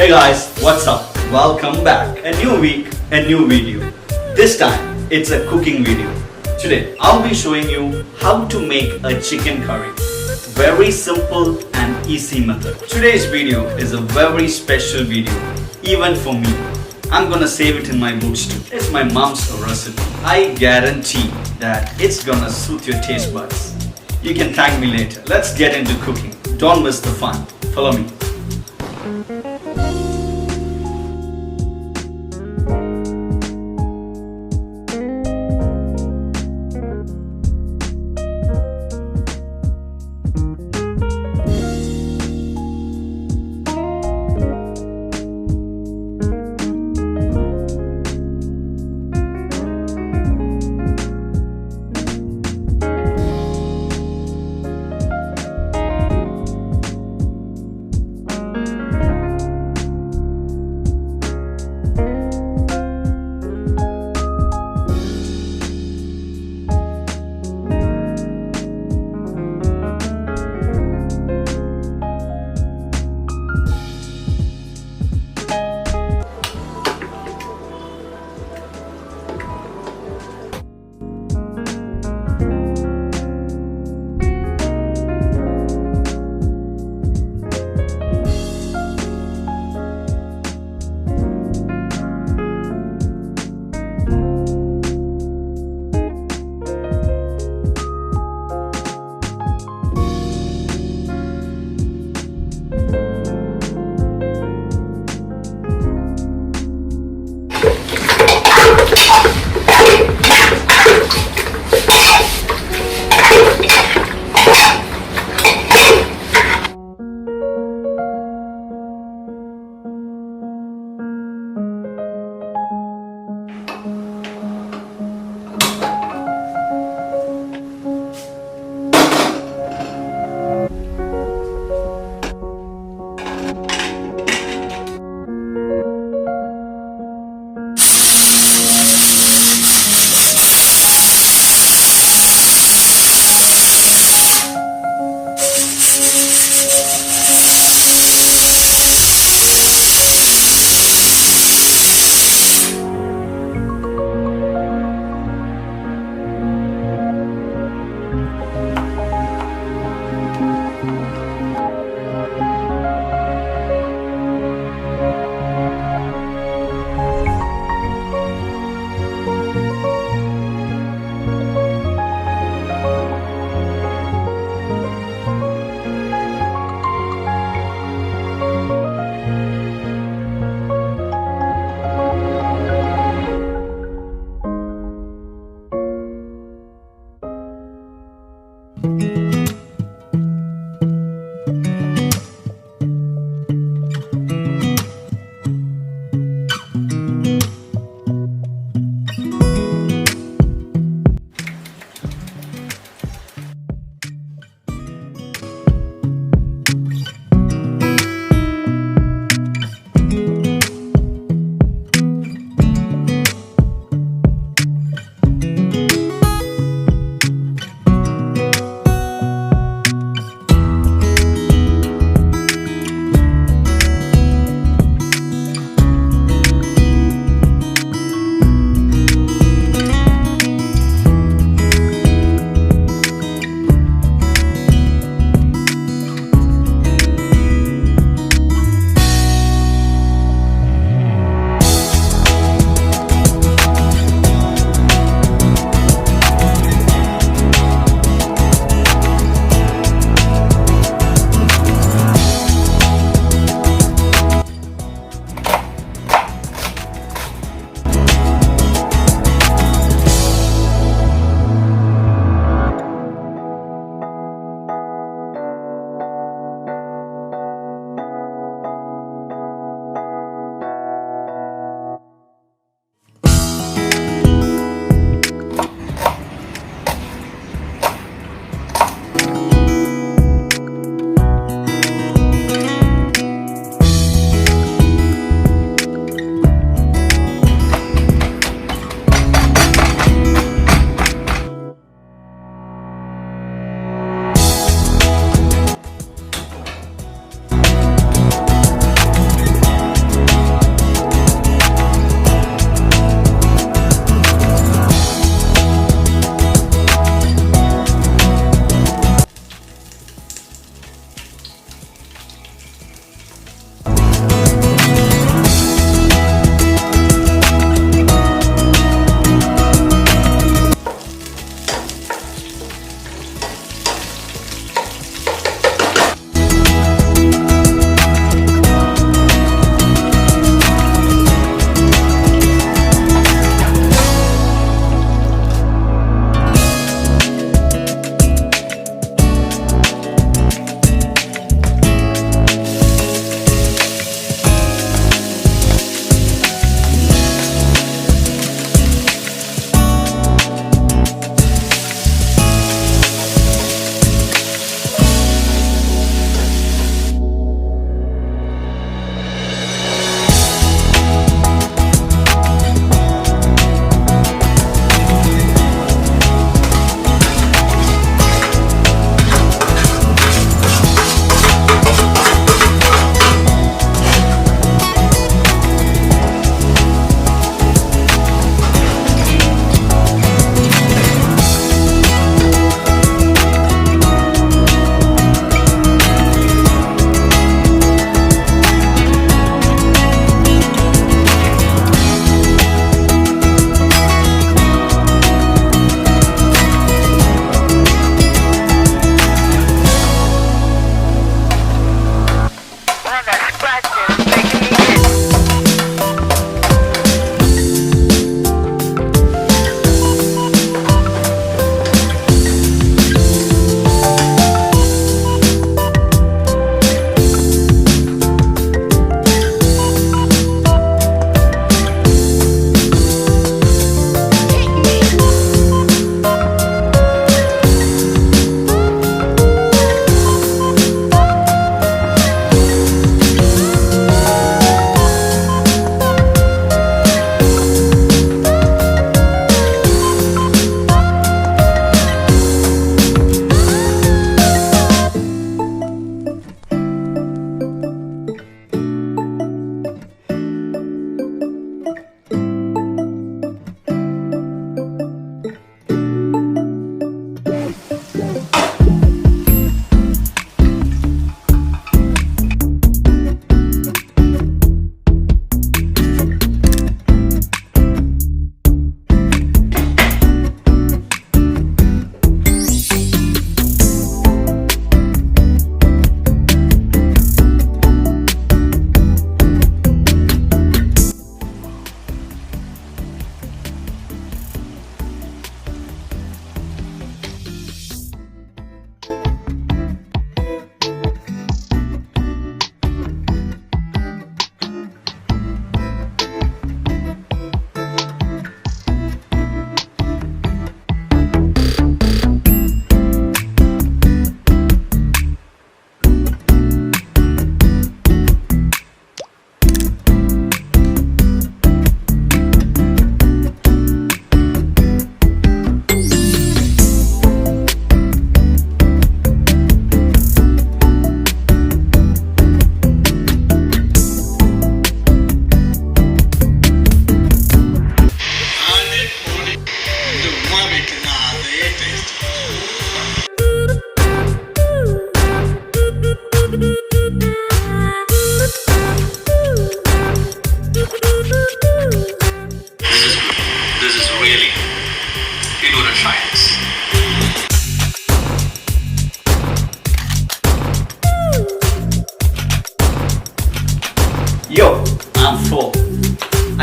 Hey guys, what's up? Welcome back. A new week, a new video. This time, it's a cooking video. Today, I'll be showing you how to make a chicken curry. Very simple and easy method. Today's video is a very special video, even for me. I'm gonna save it in my books too. It's my mom's recipe. I guarantee that it's gonna suit your taste buds. You can thank me later. Let's get into cooking. Don't miss the fun. Follow me.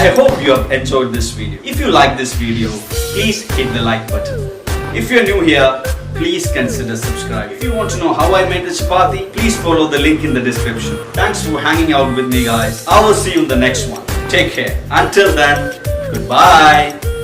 I hope you have enjoyed this video. If you like this video, please hit the like button. If you're new here, please consider subscribing. If you want to know how I made the chapati, please follow the link in the description. Thanks for hanging out with me, guys. I will see you in the next one. Take care. Until then, goodbye.